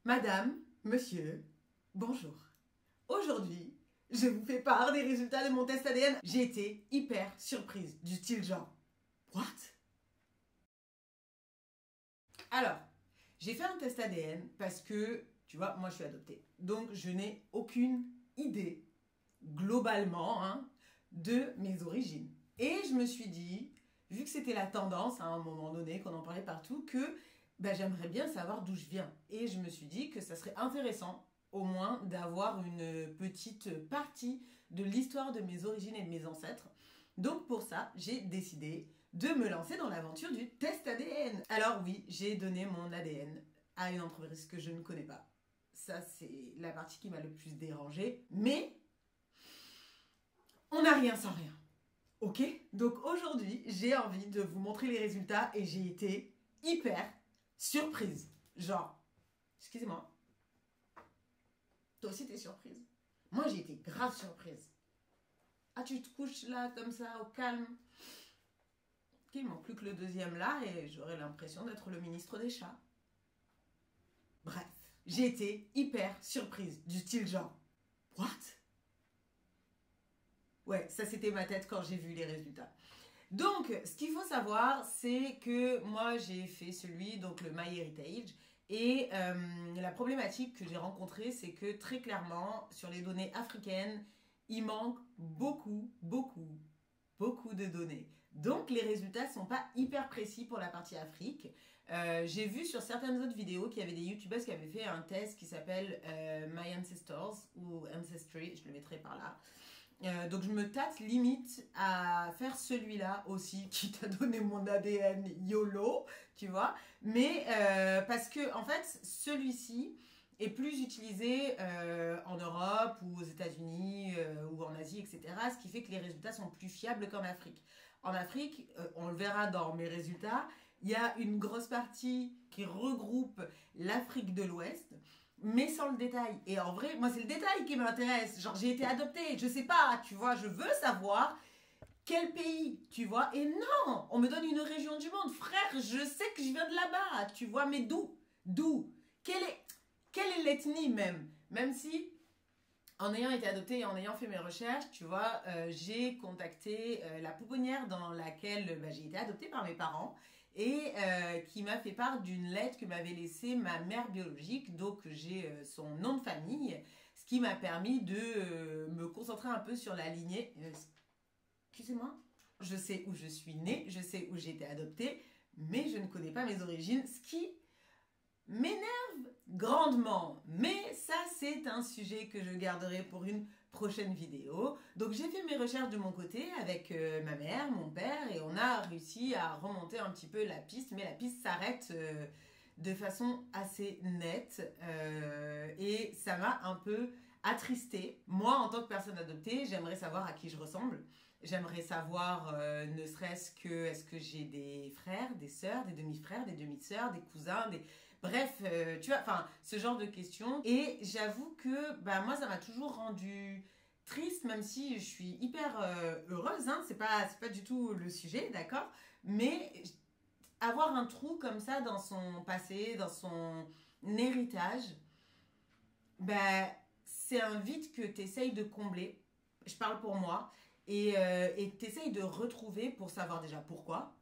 Madame, monsieur, bonjour. Aujourd'hui, je vous fais part des résultats de mon test ADN. J'ai été hyper surprise, du style genre, what? Alors, j'ai fait un test ADN parce que, tu vois, moi je suis adoptée. Donc, je n'ai aucune idée, globalement, de mes origines. Et je me suis dit, vu que c'était la tendance à un moment donné, qu'on en parlait partout, que j'aimerais bien savoir d'où je viens. Et je me suis dit que ça serait intéressant, au moins, d'avoir une petite partie de l'histoire de mes origines et de mes ancêtres. Donc pour ça, j'ai décidé de me lancer dans l'aventure du test ADN. Alors oui, j'ai donné mon ADN à une entreprise que je ne connais pas. Ça, c'est la partie qui m'a le plus dérangée. Mais on n'a rien sans rien. Ok? Donc aujourd'hui, j'ai envie de vous montrer les résultats et j'ai été hyper surprise. Genre, excusez-moi. Toi aussi t'es surprise. Moi j'ai été grave surprise. Ah, tu te couches là comme ça au calme. Ok, il manque plus que le deuxième là et j'aurais l'impression d'être le ministre des chats. Bref, j'ai été hyper surprise. Du style genre, what? Ouais, ça c'était ma tête quand j'ai vu les résultats. Donc, ce qu'il faut savoir, c'est que moi j'ai fait celui, donc le MyHeritage, et la problématique que j'ai rencontrée, c'est que très clairement, sur les données africaines, il manque beaucoup de données. Donc, les résultats ne sont pas hyper précis pour la partie Afrique. J'ai vu sur certaines autres vidéos qu'il y avait des youtubeuses qui avaient fait un test qui s'appelle My Ancestors ou Ancestry, je le mettrai par là. Donc je me tâte limite à faire celui-là aussi qui t'a donné mon ADN YOLO, tu vois. Mais parce que en fait celui-ci est plus utilisé en Europe ou aux États-Unis ou en Asie, etc. Ce qui fait que les résultats sont plus fiables qu'en Afrique. En Afrique, on le verra dans mes résultats, il y a une grosse partie qui regroupe l'Afrique de l'Ouest, mais sans le détail. Et en vrai, moi, c'est le détail qui m'intéresse. Genre, j'ai été adoptée, je sais pas, tu vois, je veux savoir quel pays, tu vois. Et non, on me donne une région du monde. Frère, je sais que je viens de là-bas, tu vois, mais d'où? D'où? Quelle est l'ethnie même? Même si, en ayant été adoptée et en ayant fait mes recherches, tu vois, j'ai contacté la pouponnière dans laquelle j'ai été adoptée par mes parents et qui m'a fait part d'une lettre que m'avait laissée ma mère biologique, donc j'ai son nom de famille, ce qui m'a permis de me concentrer un peu sur la lignée. Excusez-moi, je sais où je suis née, je sais où j'ai été adoptée, mais je ne connais pas mes origines, ce qui m'énerve grandement. Mais ça, c'est un sujet que je garderai pour une prochaine vidéo. Donc j'ai fait mes recherches de mon côté avec ma mère, mon père, et on a réussi à remonter un petit peu la piste, mais la piste s'arrête de façon assez nette et ça m'a un peu attristée. Moi, en tant que personne adoptée, j'aimerais savoir à qui je ressemble. J'aimerais savoir, ne serait-ce que, est-ce que j'ai des frères, des sœurs, des demi-frères, des demi-sœurs, des cousins, des... Bref, tu vois, enfin, ce genre de questions. Et j'avoue que, moi, ça m'a toujours rendue triste, même si je suis hyper heureuse, hein, c'est pas du tout le sujet, d'accord? Mais avoir un trou comme ça dans son passé, dans son héritage, c'est un vide que tu essayes de combler. Je parle pour moi. Et tu essayes de retrouver pour savoir déjà pourquoi.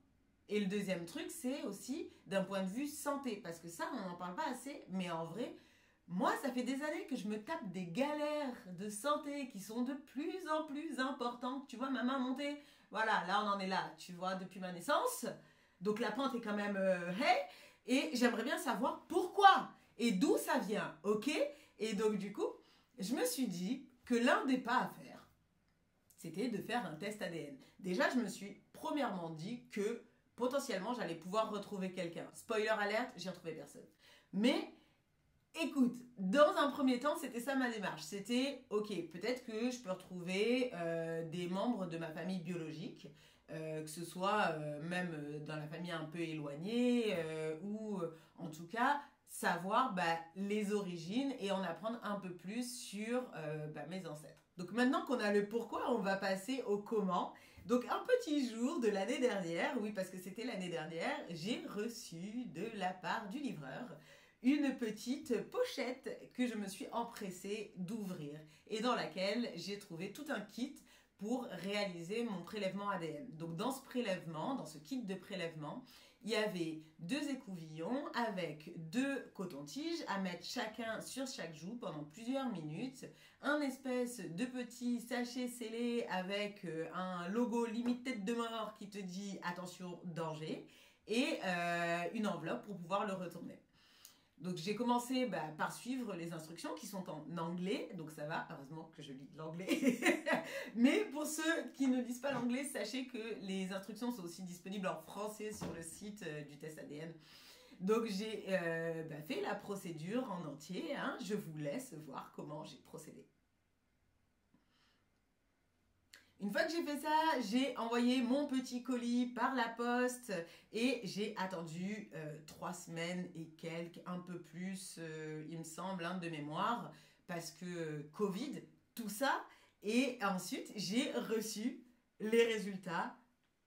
Et le deuxième truc, c'est aussi d'un point de vue santé. Parce que ça, on n'en parle pas assez. Mais en vrai, moi, ça fait des années que je me tape des galères de santé qui sont de plus en plus importantes. Tu vois, ma main montée, voilà, là, on en est là, tu vois, depuis ma naissance. Donc la pente est quand même, hey. Et j'aimerais bien savoir pourquoi et d'où ça vient, ok? Et donc, du coup, je me suis dit que l'un des pas à faire, c'était de faire un test ADN. Déjà, je me suis premièrement dit que potentiellement, j'allais pouvoir retrouver quelqu'un. Spoiler alerte, j'ai retrouvé personne. Mais écoute, dans un premier temps, c'était ça ma démarche. C'était, ok, peut-être que je peux retrouver des membres de ma famille biologique, que ce soit même dans la famille un peu éloignée, ou en tout cas savoir les origines et en apprendre un peu plus sur mes ancêtres. Donc maintenant qu'on a le pourquoi, on va passer au comment. Donc un petit jour de l'année dernière, oui parce que c'était l'année dernière, j'ai reçu de la part du livreur une petite pochette que je me suis empressée d'ouvrir et dans laquelle j'ai trouvé tout un kit pour réaliser mon prélèvement ADN. Donc dans ce prélèvement, dans ce kit de prélèvement, il y avait 2 écouvillons avec 2 cotons-tiges à mettre chacun sur chaque joue pendant plusieurs minutes, un espèce de petit sachet scellé avec un logo limite tête de mort qui te dit attention danger et une enveloppe pour pouvoir le retourner. Donc j'ai commencé par suivre les instructions qui sont en anglais, donc ça va, heureusement que je lis l'anglais. Mais pour ceux qui ne lisent pas l'anglais, sachez que les instructions sont aussi disponibles en français sur le site du test ADN. Donc j'ai fait la procédure en entier, hein. Je vous laisse voir comment j'ai procédé. Une fois que j'ai fait ça, j'ai envoyé mon petit colis par la poste et j'ai attendu 3 semaines et quelques, un peu plus, il me semble, de mémoire, parce que Covid, tout ça. Et ensuite, j'ai reçu les résultats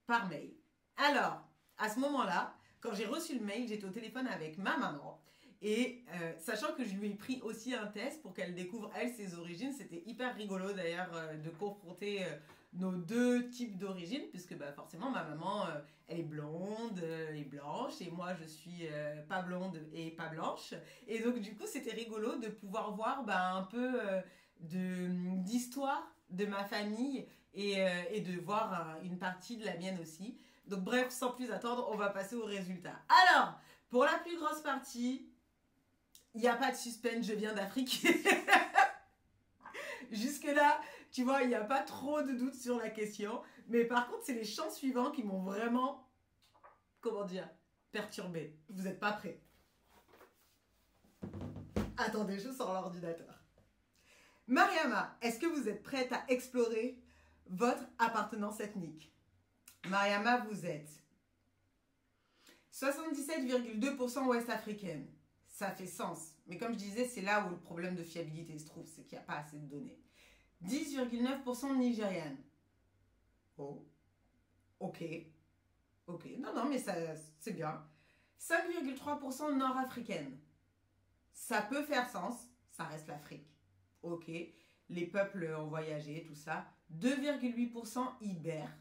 par mail. Alors, à ce moment-là, quand j'ai reçu le mail, j'étais au téléphone avec ma maman. Et sachant que je lui ai pris aussi un test pour qu'elle découvre, elle, ses origines, c'était hyper rigolo d'ailleurs de confronter nos 2 types d'origines, puisque forcément ma maman, elle est blonde et blanche, et moi je suis pas blonde et pas blanche. Et donc du coup c'était rigolo de pouvoir voir un peu d'histoire de ma famille et de voir une partie de la mienne aussi. Donc bref, sans plus attendre, on va passer aux résultats. Alors, pour la plus grosse partie, il n'y a pas de suspense, je viens d'Afrique. Jusque-là, tu vois, il n'y a pas trop de doute sur la question. Mais par contre, c'est les champs suivants qui m'ont vraiment, comment dire, perturbé. Vous n'êtes pas prêts? Attendez, je sors l'ordinateur. Mariama, est-ce que vous êtes prête à explorer votre appartenance ethnique? Mariama, vous êtes 77,2% ouest-africaine. Ça fait sens. Mais comme je disais, c'est là où le problème de fiabilité se trouve, c'est qu'il n'y a pas assez de données. 10,9% nigériane. Oh, ok. Ok, non, mais ça, c'est bien. 5,3% nord-africaine. Ça peut faire sens, ça reste l'Afrique. Ok, les peuples ont voyagé, tout ça. 2,8% ibère.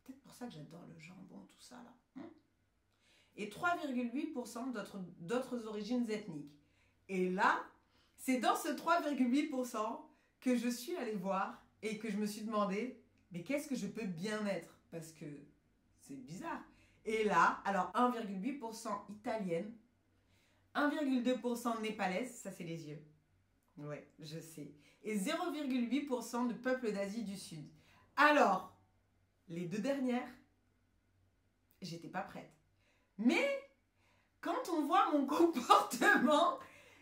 Peut-être pour ça que j'adore le jambon, tout ça là. Et 3,8% d'autres origines ethniques. Et là, c'est dans ce 3,8% que je suis allée voir et que je me suis demandé, mais qu'est-ce que je peux bien être? Parce que c'est bizarre. Et là, alors 1,8% italienne, 1,2% népalaise, ça c'est les yeux. Ouais, je sais. Et 0,8% de peuple d'Asie du Sud. Alors, les 2 dernières, j'étais pas prête. Mais quand on voit mon comportement,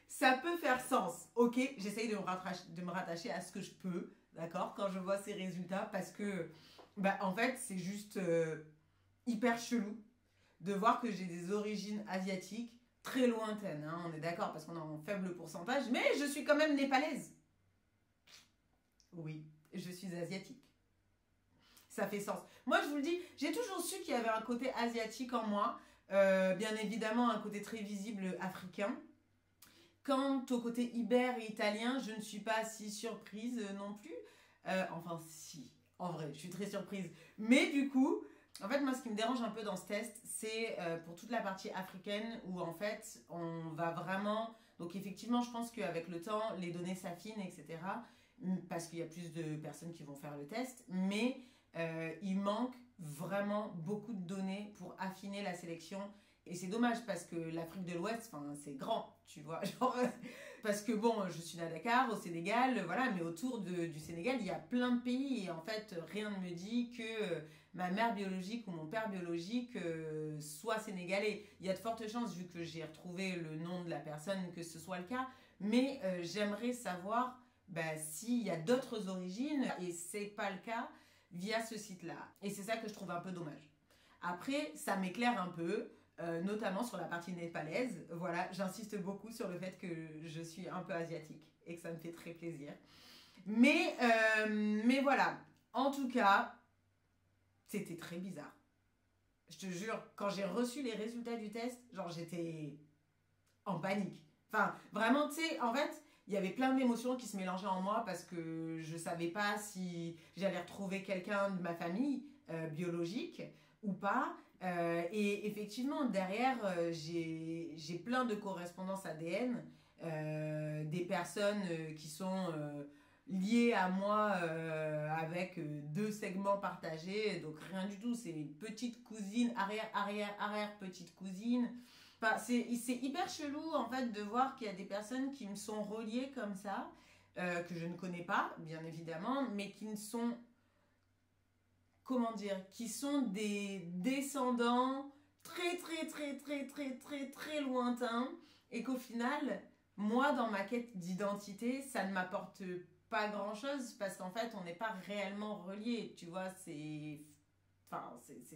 ça peut faire sens. Ok, j'essaye de me rattacher à ce que je peux, d'accord, quand je vois ces résultats, parce que, en fait, c'est juste hyper chelou de voir que j'ai des origines asiatiques très lointaines, hein, on est d'accord, parce qu'on est en faible pourcentage, mais je suis quand même népalaise. Oui, je suis asiatique. Ça fait sens. Moi, je vous le dis, j'ai toujours su qu'il y avait un côté asiatique en moi, bien évidemment un côté très visible africain. Quant au côté ibère et italien, je ne suis pas si surprise non plus. Enfin, si, en vrai, je suis très surprise. Mais du coup, en fait, moi, ce qui me dérange un peu dans ce test, c'est pour toute la partie africaine où, en fait, on va vraiment... Donc, effectivement, je pense qu'avec le temps, les données s'affinent, etc. Parce qu'il y a plus de personnes qui vont faire le test. Mais il manque vraiment beaucoup de données pour affiner la sélection. Et c'est dommage parce que l'Afrique de l'Ouest, c'est grand, tu vois. Genre, parce que bon, je suis à Dakar, au Sénégal, voilà, mais autour du Sénégal, il y a plein de pays. Et en fait, rien ne me dit que ma mère biologique ou mon père biologique soit sénégalais. Il y a de fortes chances, vu que j'ai retrouvé le nom de la personne, que ce soit le cas. Mais j'aimerais savoir s'il y a d'autres origines, et c'est pas le cas via ce site-là. Et c'est ça que je trouve un peu dommage. Après, ça m'éclaire un peu. Notamment sur la partie népalaise. Voilà, j'insiste beaucoup sur le fait que je suis un peu asiatique et que ça me fait très plaisir. Mais voilà, en tout cas, c'était très bizarre. Je te jure, quand j'ai reçu les résultats du test, genre j'étais en panique. Enfin, vraiment, tu sais, en fait, il y avait plein d'émotions qui se mélangeaient en moi parce que je savais pas si j'allais retrouver quelqu'un de ma famille biologique ou pas. Et effectivement, derrière, j'ai plein de correspondances ADN, des personnes qui sont liées à moi avec deux segments partagés, donc rien du tout, c'est une petite cousine, arrière petite cousine. Enfin, c'est hyper chelou en fait de voir qu'il y a des personnes qui me sont reliées comme ça, que je ne connais pas, bien évidemment, mais qui ne sont, comment dire, qui sont des descendants très lointains, et qu'au final, moi, dans ma quête d'identité, ça ne m'apporte pas grand-chose, parce qu'en fait, on n'est pas réellement reliés, tu vois, c'est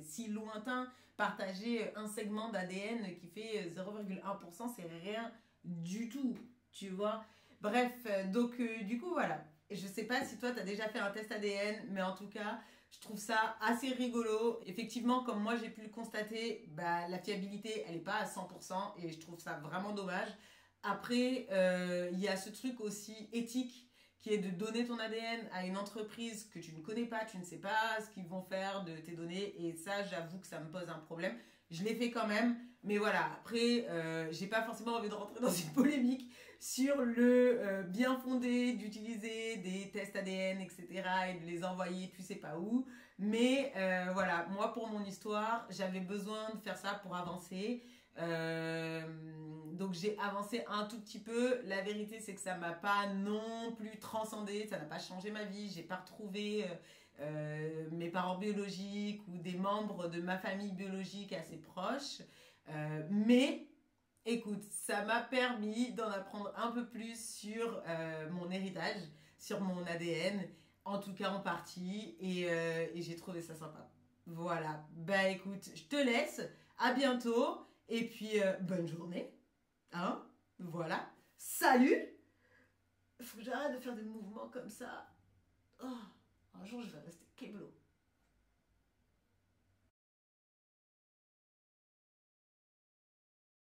si lointain. Partager un segment d'ADN qui fait 0,1%, c'est rien du tout, tu vois. Bref, donc du coup, voilà. Je sais pas si toi, tu as déjà fait un test ADN, mais en tout cas, je trouve ça assez rigolo. Effectivement, comme moi, j'ai pu le constater, bah, la fiabilité, elle n'est pas à 100%, et je trouve ça vraiment dommage. Après, il y a ce truc aussi éthique qui est de donner ton ADN à une entreprise que tu ne connais pas, tu ne sais pas ce qu'ils vont faire de tes données, et ça, j'avoue que ça me pose un problème. Je l'ai fait quand même, mais voilà, après, j'ai pas forcément envie de rentrer dans une polémique sur le bien fondé d'utiliser des tests ADN, etc., et de les envoyer tu sais pas où. Mais voilà, moi, pour mon histoire, j'avais besoin de faire ça pour avancer. Euh, donc j'ai avancé un tout petit peu. La vérité, c'est que ça m'a pas non plus transcendé, ça n'a pas changé ma vie. J'ai pas retrouvé mes parents biologiques ou des membres de ma famille biologique assez proches. Mais écoute, ça m'a permis d'en apprendre un peu plus sur mon héritage, sur mon ADN, en tout cas en partie, et j'ai trouvé ça sympa. Voilà, bah écoute, je te laisse, à bientôt, et puis bonne journée, hein, voilà, salut. Faut que j'arrête de faire des mouvements comme ça. Oh, un jour je vais rester keblo.